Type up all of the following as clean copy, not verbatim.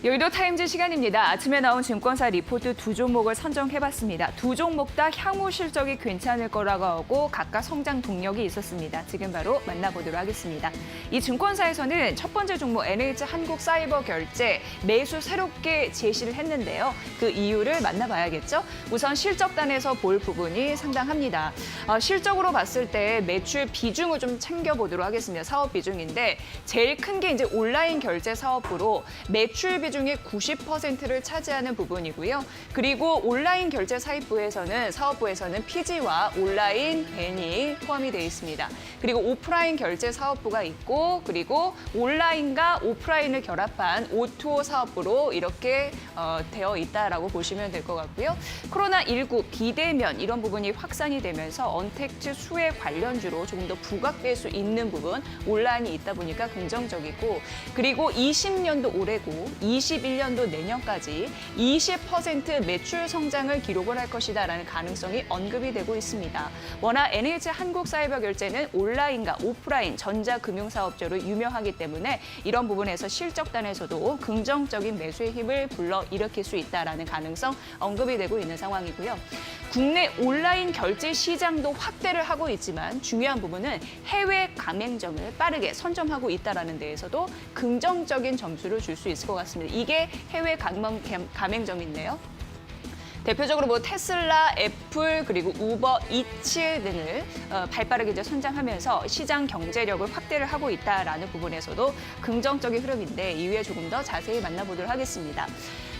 여의도 타임즈 시간입니다. 아침에 나온 증권사 리포트 두 종목을 선정해봤습니다. 두 종목 다 향후 실적이 괜찮을 거라고 하고 각각 성장 동력이 있었습니다. 지금 바로 만나보도록 하겠습니다. 이 증권사에서는 첫 번째 종목 NH한국사이버결제 매수 새롭게 제시를 했는데요. 그 이유를 만나봐야겠죠. 우선 실적단에서 볼 부분이 상당합니다. 실적으로 봤을 때 매출 비중을 좀 챙겨보도록 하겠습니다. 사업 비중인데 제일 큰 게 이제 온라인 결제 사업부로 매출 비중의 90%를 차지하는 부분이고요. 그리고 온라인 결제 사업부에서는 PG와 온라인 벤이 포함이 되어 있습니다. 그리고 오프라인 결제 사업부가 있고 그리고 온라인과 오프라인을 결합한 O2O 사업부로 이렇게 되어 있다라고 보시면 될 것 같고요. 코로나19 비대면 이런 부분이 확산이 되면서 언택트 수혜 관련주로 조금 더 부각될 수 있는 부분 온라인이 있다 보니까 긍정적이고 그리고 20년도 올해고 21년도 내년까지 20% 매출 성장을 기록을 할 것이다라는 가능성이 언급이 되고 있습니다. 워낙 NH한국사이버결제는 온라인과 오프라인 전자금융사업자로 유명하기 때문에 이런 부분에서 실적단에서도 긍정적인 매수의 힘을 불러일으킬 수 있다라는 가능성 언급이 되고 있는 상황이고요. 국내 온라인 결제 시장도 확대를 하고 있지만 중요한 부분은 해외 가맹점을 빠르게 선점하고 있다는 데에서도 긍정적인 점수를 줄 수 있을 것 같습니다. 이게 해외 가맹점인데요. 대표적으로 뭐 테슬라, 애플, 그리고 우버, 이츠 등을 발빠르게 이제 선장하면서 시장 경제력을 확대를 하고 있다라는 부분에서도 긍정적인 흐름인데 이후에 조금 더 자세히 만나보도록 하겠습니다.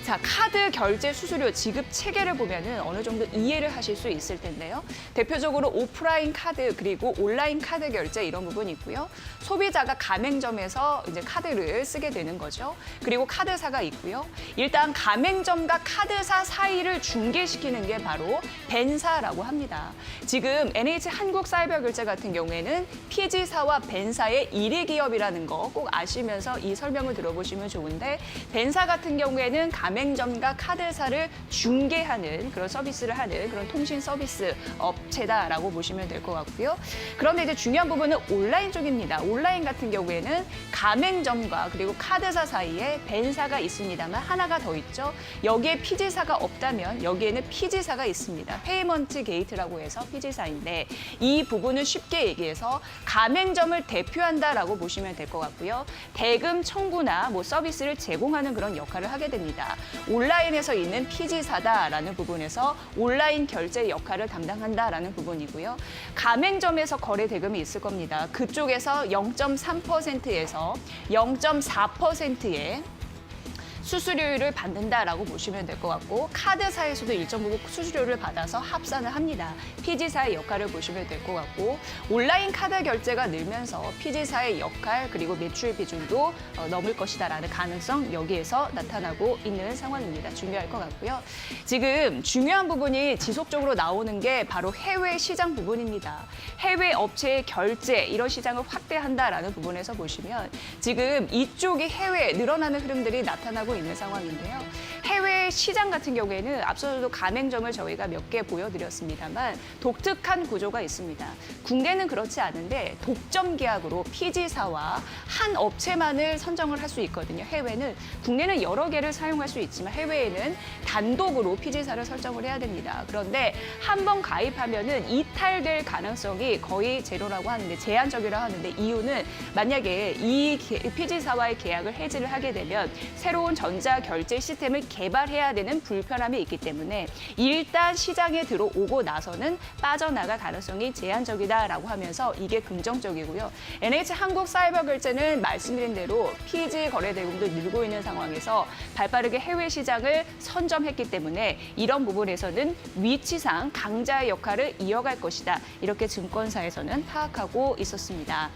자, 카드 결제 수수료 지급 체계를 보면은 어느 정도 이해를 하실 수 있을 텐데요. 대표적으로 오프라인 카드 그리고 온라인 카드 결제 이런 부분이 있고요. 소비자가 가맹점에서 이제 카드를 쓰게 되는 거죠. 그리고 카드사가 있고요. 일단 가맹점과 카드사 사이를 중개시키는 게 바로 벤사라고 합니다. 지금 NH한국사이버결제 같은 경우에는 PG사와 벤사의 1위 기업이라는 거 꼭 아시면서 이 설명을 들어보시면 좋은데 벤사 같은 경우에는 가맹점과 카드사를 중개하는 그런 서비스를 하는 그런 통신 서비스 업체다라고 보시면 될 것 같고요. 그런데 이제 중요한 부분은 온라인 쪽입니다. 온라인 같은 경우에는 가맹점과 그리고 카드사 사이에 벤사가 있습니다만 하나가 더 있죠. 여기에 PG사가 없다면 여기에는 PG사가 있습니다. 페이먼트 게이트라고 해서 PG사인데 이 부분은 쉽게 얘기해서 가맹점을 대표한다라고 보시면 될 것 같고요. 대금 청구나 뭐 서비스를 제공하는 그런 역할을 하게 됩니다. 온라인에서 있는 PG사다라는 부분에서 온라인 결제 역할을 담당한다라는 부분이고요. 가맹점에서 거래 대금이 있을 겁니다. 그쪽에서 0.3%에서 0.4%의 수수료를 받는다라고 보시면 될 것 같고 카드사에서도 일정 부분 수수료를 받아서 합산을 합니다. PG사의 역할을 보시면 될 것 같고 온라인 카드 결제가 늘면서 PG사의 역할 그리고 매출 비중도 넘을 것이다라는 가능성 여기에서 나타나고 있는 상황입니다. 중요할 것 같고요. 지금 중요한 부분이 지속적으로 나오는 게 바로 해외 시장 부분입니다. 해외 업체의 결제 이런 시장을 확대한다라는 부분에서 보시면 지금 이쪽이 해외에 늘어나는 흐름들이 나타나고 있는 상황인데요. 해외 시장 같은 경우에는 앞서도 가맹점을 저희가 몇 개 보여드렸습니다만 독특한 구조가 있습니다. 국내는 그렇지 않은데 독점 계약으로 PG사와 한 업체만을 선정을 할 수 있거든요. 해외는 국내는 여러 개를 사용할 수 있지만 해외에는 단독으로 PG사를 설정을 해야 됩니다. 그런데 한 번 가입하면은 이탈될 가능성이 거의 제로라고 하는데 제한적이라고 하는데 이유는 만약에 이 PG사와의 계약을 해지를 하게 되면 새로운 전자결제 시스템을 개발해야 되는 불편함이 있기 때문에 일단 시장에 들어오고 나서는 빠져나갈 가능성이 제한적이다라고 하면서 이게 긍정적이고요. NH한국사이버결제는 말씀드린 대로 PG 거래 대금도 늘고 있는 상황에서 발빠르게 해외 시장을 선점했기 때문에 이런 부분에서는 위치상 강자의 역할을 이어갈 것이다. 이렇게 증권사에서는 파악하고 있었습니다.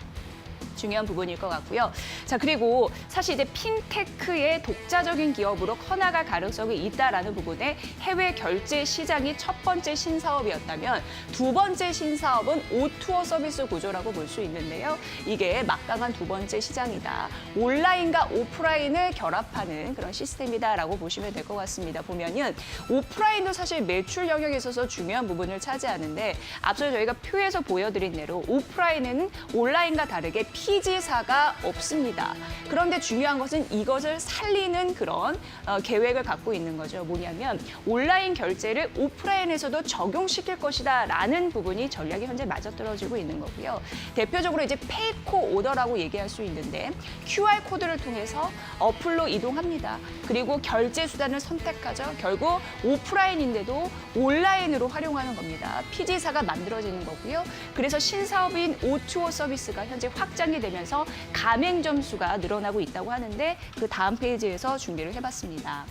중요한 부분일 것 같고요. 자, 그리고 사실 이제 핀테크의 독자적인 기업으로 커나갈 가능성이 있다라는 부분에 해외 결제 시장이 첫 번째 신사업이었다면 두 번째 신사업은 O2O 서비스 구조라고 볼 수 있는데요. 이게 막강한 두 번째 시장이다. 온라인과 오프라인을 결합하는 그런 시스템이다라고 보시면 될 것 같습니다. 보면은 오프라인도 사실 매출 영역에 있어서 중요한 부분을 차지하는데 앞서 저희가 표에서 보여드린 대로 오프라인은 온라인과 다르게 피지사가 없습니다. 그런데 중요한 것은 이것을 살리는 그런 계획을 갖고 있는 거죠. 뭐냐면 온라인 결제를 오프라인에서도 적용시킬 것이다라는 부분이 전략이 현재 맞아떨어지고 있는 거고요. 대표적으로 이제 페이코 오더라고 얘기할 수 있는데 QR코드를 통해서 어플로 이동합니다. 그리고 결제 수단을 선택하죠. 결국 오프라인인데도 온라인으로 활용하는 겁니다. 피지사가 만들어지는 거고요. 그래서 신사업인 O2O 서비스가 현재 확장이 되면서 가맹점 수가 늘어나고 있다고 하는데 그 다음 페이지에서 준비를 해봤습니다.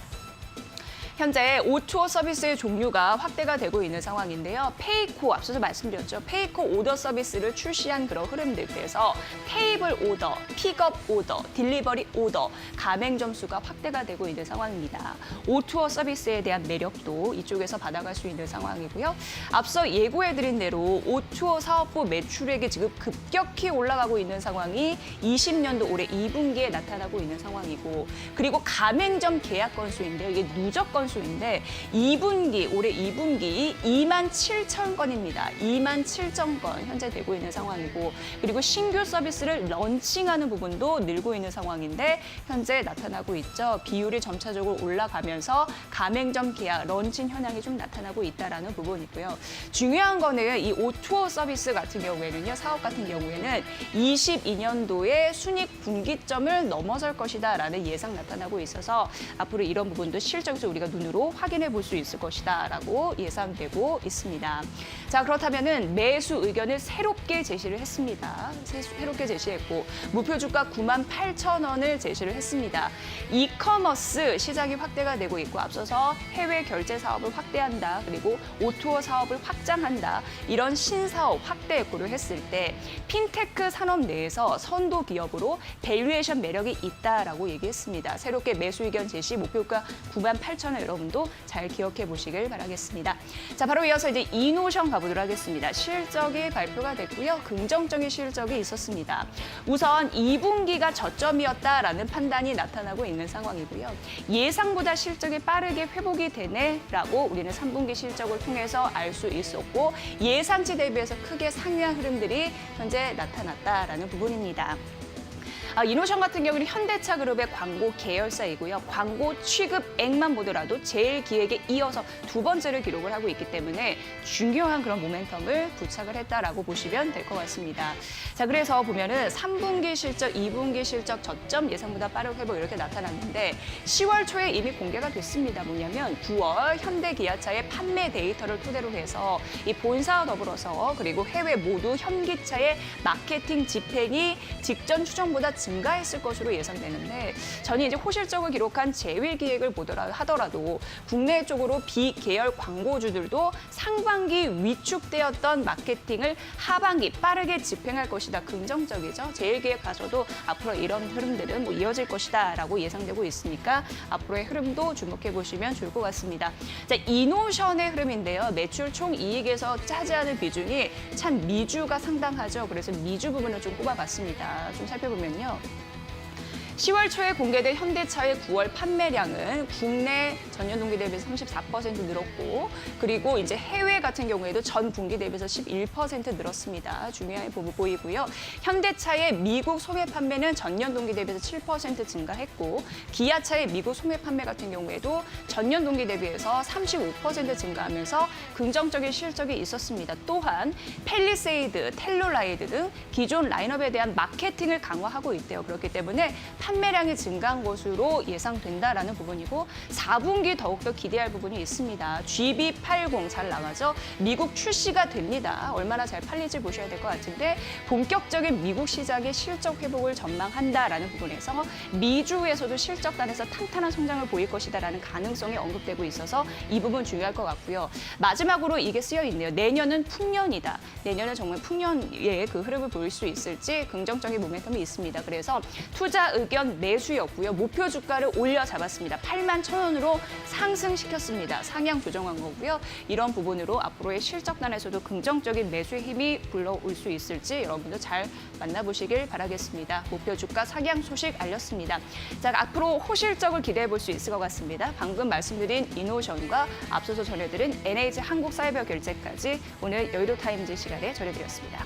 현재 O2O 서비스의 종류가 확대가 되고 있는 상황인데요. 페이코, 앞서서 말씀드렸죠. 페이코 오더 서비스를 출시한 그런 흐름들. 그래서 테이블 오더, 픽업 오더, 딜리버리 오더, 가맹점 수가 확대가 되고 있는 상황입니다. O2O 서비스에 대한 매력도 이쪽에서 받아갈 수 있는 상황이고요. 앞서 예고해드린 대로 O2O 사업부 매출액이 지금 급격히 올라가고 있는 상황이 20년도 올해 2분기에 나타나고 있는 상황이고, 그리고 가맹점 계약 건수인데요. 이게 누적 건수인데 올해 2분기 27,000건입니다. 27,000건 현재 되고 있는 상황이고, 그리고 신규 서비스를 런칭하는 부분도 늘고 있는 상황인데 현재 나타나고 있죠. 비율이 점차적으로 올라가면서 가맹점 계약 런칭 현황이 좀 나타나고 있다는 부분이고요. 중요한 거는 이 O2O 서비스 같은 경우에는요. 사업 같은 경우에는 22년도에 순이익 분기점을 넘어설 것이다라는 예상 나타나고 있어서 앞으로 이런 부분도 실적에서 우리가 눈으로 확인해 볼 수 있을 것이다라고 예상되고 있습니다. 자, 그렇다면은 매수 의견을 새롭게 제시를 했습니다. 새롭게 제시했고 목표 주가 98,000원을 제시를 했습니다. 이커머스 시장이 확대가 되고 있고 앞서서 해외 결제 사업을 확대한다. 그리고 O2O 사업을 확장한다. 이런 신사업 확대 예고를 했을 때 핀테크 산업 내에서 선도 기업으로 밸류에이션 매력이 있다라고 얘기했습니다. 새롭게 매수 의견 제시 목표가 98,000원 여러분도 잘 기억해 보시길 바라겠습니다. 자, 바로 이어서 이제 이노션 가보도록 하겠습니다. 실적이 발표가 됐고요. 긍정적인 실적이 있었습니다. 우선 2분기가 저점이었다라는 판단이 나타나고 있는 상황이고요. 예상보다 실적이 빠르게 회복이 되네라고 우리는 3분기 실적을 통해서 알 수 있었고 예상치 대비해서 크게 상회한 흐름들이 현재 나타났다라는 부분입니다. 이노션 같은 경우는 현대차 그룹의 광고 계열사이고요. 광고 취급액만 보더라도 제일기획에 이어서 두 번째를 기록을 하고 있기 때문에 중요한 그런 모멘텀을 부착을 했다라고 보시면 될 것 같습니다. 자, 그래서 보면은 3분기 실적, 2분기 실적 저점 예상보다 빠른 회복 이렇게 나타났는데 10월 초에 이미 공개가 됐습니다. 뭐냐면 9월 현대기아차의 판매 데이터를 토대로 해서 이 본사와 더불어서 그리고 해외 모두 현기차의 마케팅 집행이 직전 추정보다 증가했을 것으로 예상되는데 전이 이제 호실적을 기록한 제일기획을 하더라도 국내 쪽으로 비계열 광고주들도 상반기 위축되었던 마케팅을 하반기 빠르게 집행할 것이다. 긍정적이죠. 제일기획 가서도 앞으로 이런 흐름들은 이어질 것이다라고 예상되고 있으니까 앞으로의 흐름도 주목해 보시면 좋을 것 같습니다. 자, 이노션의 흐름인데요. 매출 총 이익에서 차지하는 비중이 참 미주가 상당하죠. 그래서 미주 부분을 좀 꼽아봤습니다. 좀 살펴보면요. 10월 초에 공개된 현대차의 9월 판매량은 국내 전년 동기 대비해서 34% 늘었고 그리고 이제 해외 같은 경우에도 전 분기 대비해서 11% 늘었습니다. 중요해 보이고요. 현대차의 미국 소매 판매는 전년 동기 대비해서 7% 증가했고 기아차의 미국 소매 판매 같은 경우에도 전년 동기 대비해서 35% 증가하면서 긍정적인 실적이 있었습니다. 또한 팰리세이드, 텔로라이드 등 기존 라인업에 대한 마케팅을 강화하고 있대요. 그렇기 때문에 판매량이 증가한 것으로 예상된다라는 부분이고 4분기 더욱더 기대할 부분이 있습니다. GB80 잘 나가죠. 미국 출시가 됩니다. 얼마나 잘 팔릴지 보셔야 될 것 같은데 본격적인 미국 시장의 실적 회복을 전망한다라는 부분에서 미주에서도 실적단에서 탄탄한 성장을 보일 것이다라는 가능성이 언급되고 있어서 이 부분 중요할 것 같고요. 마지막으로 이게 쓰여 있네요. 내년은 풍년이다. 내년은 정말 풍년의 그 흐름을 보일 수 있을지 긍정적인 모멘텀이 있습니다. 그래서 투자 의견 매수였고요. 목표 주가를 올려 잡았습니다. 81,000원으로 상승시켰습니다. 상향 조정한 거고요. 이런 부분으로 앞으로의 실적단에서도 긍정적인 매수의 힘이 불러올 수 있을지 여러분도 잘 만나보시길 바라겠습니다. 목표 주가 상향 소식 알렸습니다. 자, 앞으로 호실적을 기대해 볼 수 있을 것 같습니다. 방금 말씀드린 이노션과 앞서서 전해드린 NH 한국사이버결제까지 오늘 여의도 타임즈 시간에 전해드렸습니다.